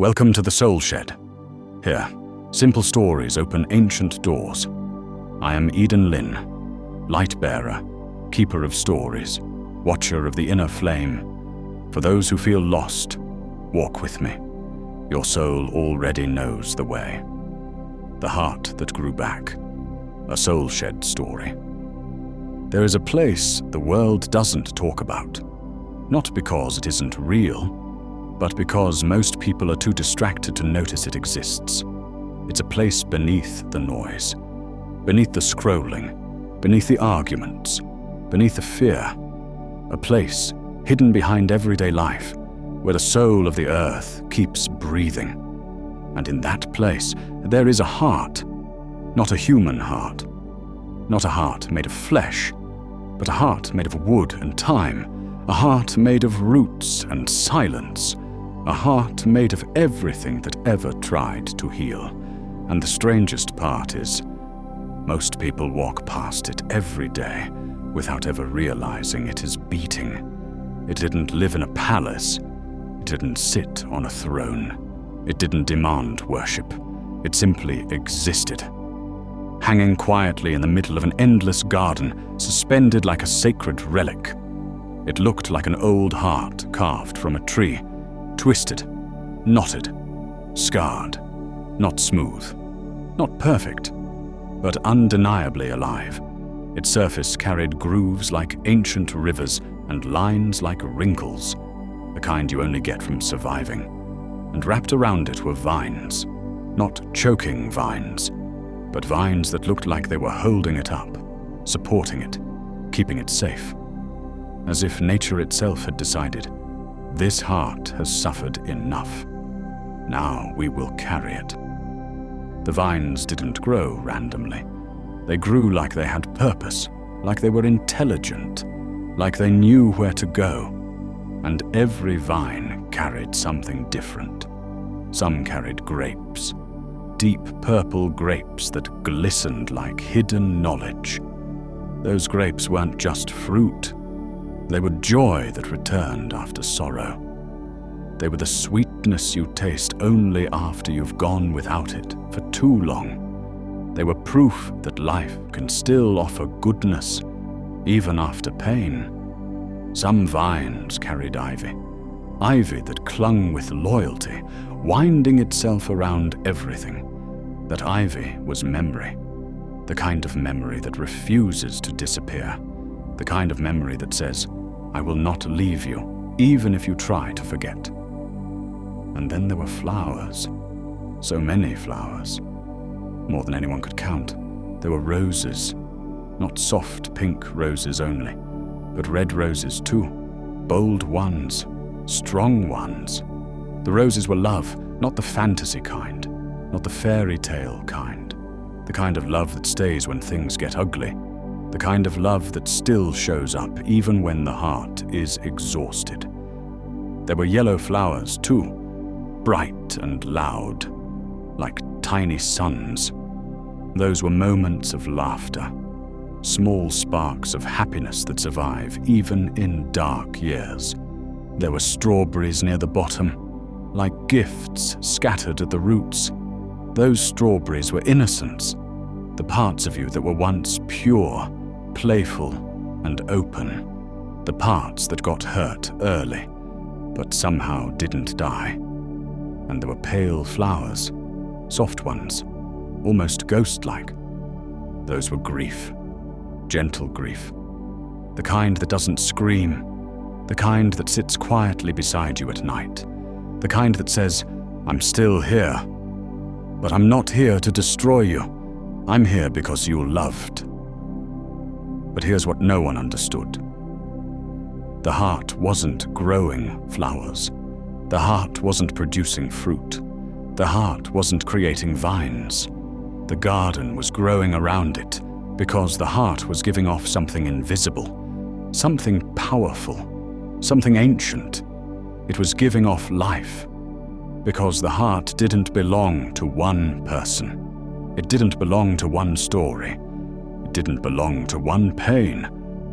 Welcome to the Soul Shed. Here, simple stories open ancient doors. I am Eden Lin, light bearer, keeper of stories, watcher of the inner flame. For those who feel lost, walk with me. Your soul already knows the way. The heart that grew back. A Soul Shed story. There is a place the world doesn't talk about. Not because it isn't real, but because most people are too distracted to notice it exists. It's a place beneath the noise, beneath the scrolling, beneath the arguments, beneath the fear. A place hidden behind everyday life, where the soul of the earth keeps breathing. And in that place, there is a heart, not a human heart. Not a heart made of flesh, but a heart made of wood and time, a heart made of roots and silence, a heart made of everything that ever tried to heal. And the strangest part is, most people walk past it every day without ever realizing it is beating. It didn't live in a palace. It didn't sit on a throne. It didn't demand worship. It simply existed. Hanging quietly in the middle of an endless garden, suspended like a sacred relic. It looked like an old heart carved from a tree. Twisted, knotted, scarred, not smooth, not perfect, but undeniably alive. Its surface carried grooves like ancient rivers and lines like wrinkles, the kind you only get from surviving. And wrapped around it were vines, not choking vines, but vines that looked like they were holding it up, supporting it, keeping it safe. As if nature itself had decided, this heart has suffered enough. Now we will carry it. The vines didn't grow randomly. They grew like they had purpose, like they were intelligent, like they knew where to go. And every vine carried something different. Some carried grapes, deep purple grapes that glistened like hidden knowledge. Those grapes weren't just fruit. They were joy that returned after sorrow. They were the sweetness you taste only after you've gone without it for too long. They were proof that life can still offer goodness, even after pain. Some vines carried ivy, ivy that clung with loyalty, winding itself around everything. That ivy was memory, the kind of memory that refuses to disappear, the kind of memory that says, I will not leave you, even if you try to forget. And then there were flowers. So many flowers. More than anyone could count. There were roses. Not soft pink roses only, but red roses too. Bold ones. Strong ones. The roses were love, not the fantasy kind. Not the fairy tale kind. The kind of love that stays when things get ugly. The kind of love that still shows up even when the heart is exhausted. There were yellow flowers too, bright and loud, like tiny suns. Those were moments of laughter, small sparks of happiness that survive even in dark years. There were strawberries near the bottom, like gifts scattered at the roots. Those strawberries were innocence, the parts of you that were once pure, playful and open, the parts that got hurt early, but somehow didn't die. And there were pale flowers, soft ones, almost ghost-like. Those were grief, gentle grief, the kind that doesn't scream, the kind that sits quietly beside you at night, the kind that says, I'm still here, but I'm not here to destroy you. I'm here because you loved. But here's what no one understood. The heart wasn't growing flowers. The heart wasn't producing fruit. The heart wasn't creating vines. The garden was growing around it because the heart was giving off something invisible, something powerful, something ancient. It was giving off life because the heart didn't belong to one person. It didn't belong to one story. It didn't belong to one pain.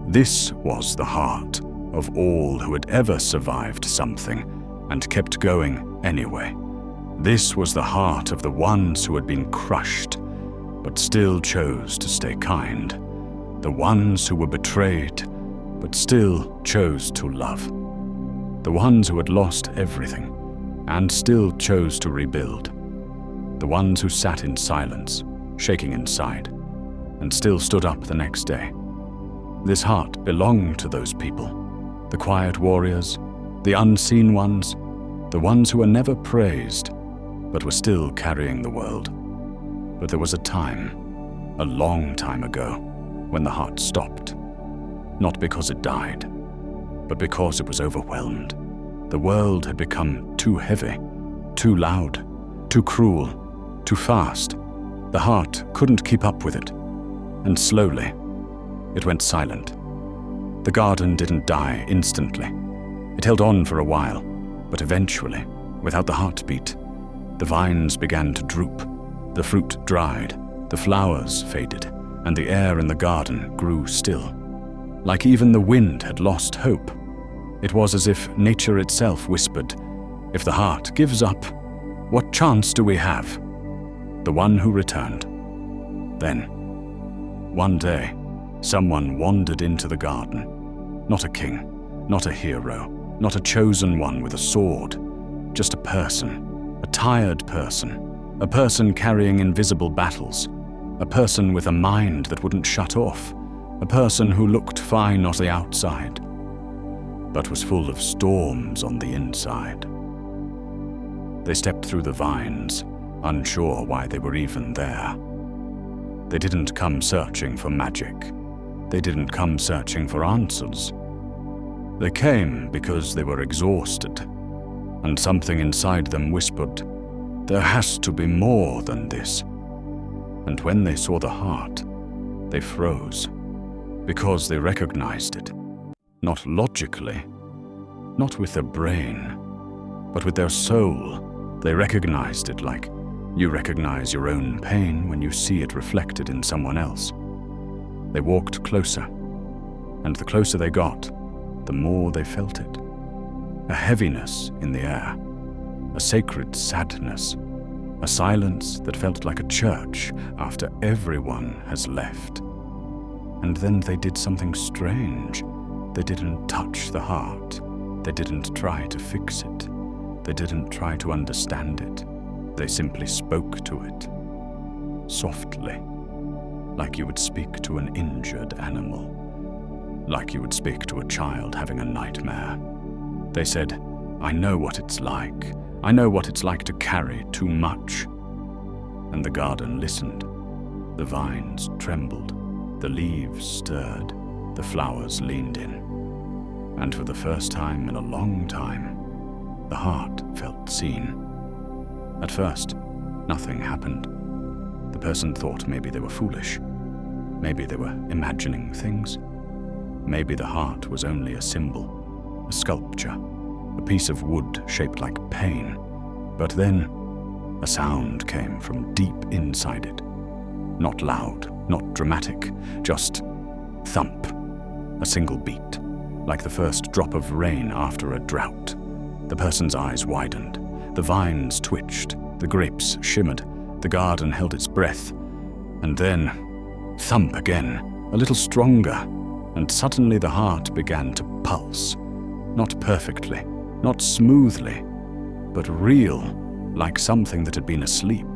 This was the heart of all who had ever survived something and kept going anyway. This was the heart of the ones who had been crushed, but still chose to stay kind. The ones who were betrayed, but still chose to love. The ones who had lost everything, and still chose to rebuild. The ones who sat in silence, shaking inside, and still stood up the next day. This heart belonged to those people, the quiet warriors, the unseen ones, the ones who were never praised, but were still carrying the world. But there was a time, a long time ago, when the heart stopped. Not because it died, but because it was overwhelmed. The world had become too heavy, too loud, too cruel, too fast. The heart couldn't keep up with it, and slowly, it went silent. The garden didn't die instantly. It held on for a while, but eventually, without the heartbeat, the vines began to droop, the fruit dried, the flowers faded, and the air in the garden grew still. Like even the wind had lost hope. It was as if nature itself whispered, "If the heart gives up, what chance do we have?" The one who returned. Then, one day, someone wandered into the garden. Not a king, not a hero, not a chosen one with a sword, just a person, a tired person, a person carrying invisible battles, a person with a mind that wouldn't shut off, a person who looked fine on the outside, but was full of storms on the inside. They stepped through the vines, unsure why they were even there. They didn't come searching for magic. They didn't come searching for answers. They came because they were exhausted, and something inside them whispered, "There has to be more than this." And when they saw the heart, they froze, because they recognized it, not logically, not with their brain, but with their soul. They recognized it like you recognize your own pain when you see it reflected in someone else. They walked closer, and the closer they got, the more they felt it. A heaviness in the air, a sacred sadness, a silence that felt like a church after everyone has left. And then they did something strange. They didn't touch the heart. They didn't try to fix it. They didn't try to understand it. They simply spoke to it, softly, like you would speak to an injured animal, like you would speak to a child having a nightmare. They said, "I know what it's like. I know what it's like to carry too much." And the garden listened. The vines trembled. The leaves stirred. The flowers leaned in. And for the first time in a long time, the heart felt seen. At first, nothing happened. The person thought maybe they were foolish. Maybe they were imagining things. Maybe the heart was only a symbol, a sculpture, a piece of wood shaped like pain. But then, a sound came from deep inside it. Not loud, not dramatic, just thump. A single beat, like the first drop of rain after a drought. The person's eyes widened. The vines twitched. The grapes shimmered. The garden held its breath. And then, thump again, a little stronger. And suddenly the heart began to pulse. Not perfectly, not smoothly, but real, like something that had been asleep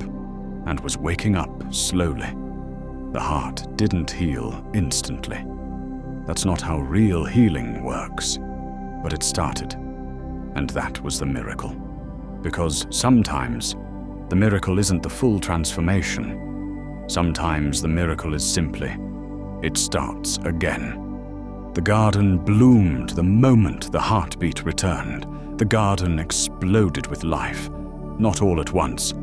and was waking up slowly. The heart didn't heal instantly. That's not how real healing works. But it started, and that was the miracle. Because sometimes, the miracle isn't the full transformation. Sometimes the miracle is simply, it starts again. The garden bloomed the moment the heartbeat returned. The garden exploded with life, not all at once,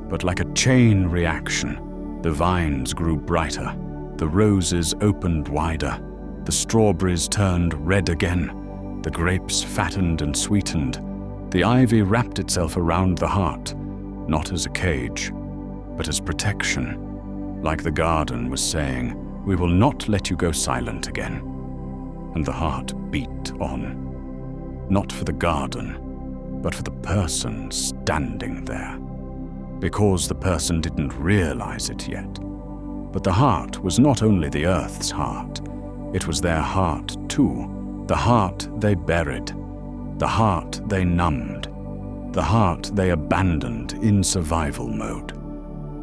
but like a chain reaction. The vines grew brighter, the roses opened wider, the strawberries turned red again, the grapes fattened and sweetened. The ivy wrapped itself around the heart, not as a cage, but as protection, like the garden was saying, "We will not let you go silent again." And the heart beat on, not for the garden, but for the person standing there. Because the person didn't realize it yet. But the heart was not only the earth's heart, it was their heart too, the heart they buried, the heart they numbed, the heart they abandoned in survival mode,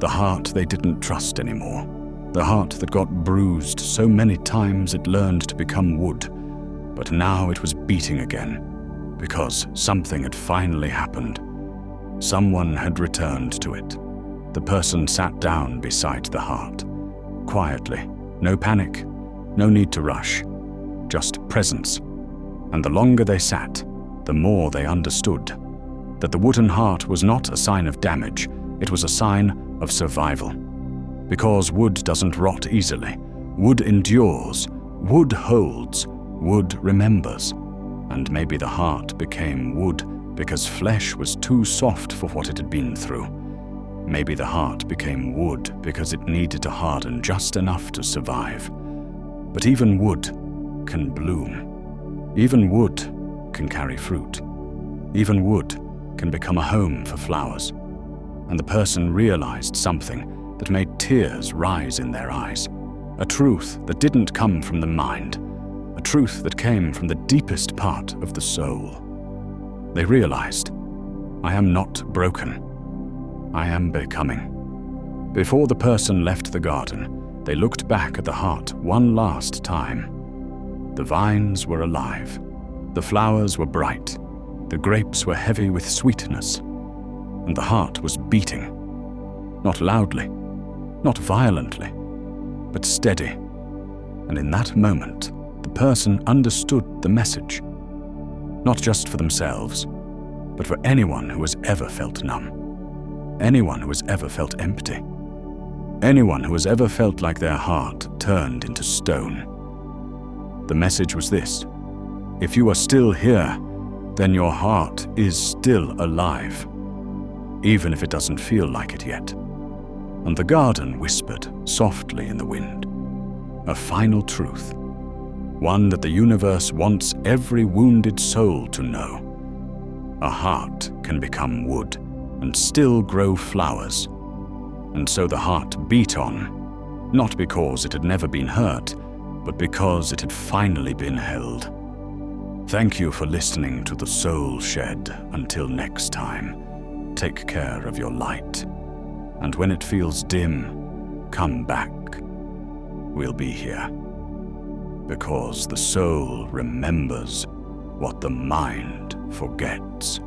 the heart they didn't trust anymore, the heart that got bruised so many times it learned to become wood, but now it was beating again, because something had finally happened. Someone had returned to it. The person sat down beside the heart, quietly, no panic, no need to rush, just presence. And the longer they sat, the more they understood that the wooden heart was not a sign of damage, it was a sign of survival. Because wood doesn't rot easily, wood endures, wood holds, wood remembers. And maybe the heart became wood because flesh was too soft for what it had been through. Maybe the heart became wood because it needed to harden just enough to survive. But even wood can bloom. Even wood can carry fruit. Even wood can become a home for flowers. And the person realized something that made tears rise in their eyes. A truth that didn't come from the mind. A truth that came from the deepest part of the soul. They realized, I am not broken. I am becoming. Before the person left the garden, they looked back at the heart one last time. The vines were alive. The flowers were bright. The grapes were heavy with sweetness. And the heart was beating. Not loudly, not violently, but steady. And in that moment, the person understood the message. Not just for themselves, but for anyone who has ever felt numb. Anyone who has ever felt empty. Anyone who has ever felt like their heart turned into stone. The message was this: if you are still here, then your heart is still alive, even if it doesn't feel like it yet. And the garden whispered softly in the wind, a final truth. One that the universe wants every wounded soul to know. A heart can become wood and still grow flowers. And so the heart beat on, not because it had never been hurt, but because it had finally been held. Thank you for listening to The Soul Shed. Until next time, take care of your light. And when it feels dim, come back. We'll be here. Because the soul remembers what the mind forgets.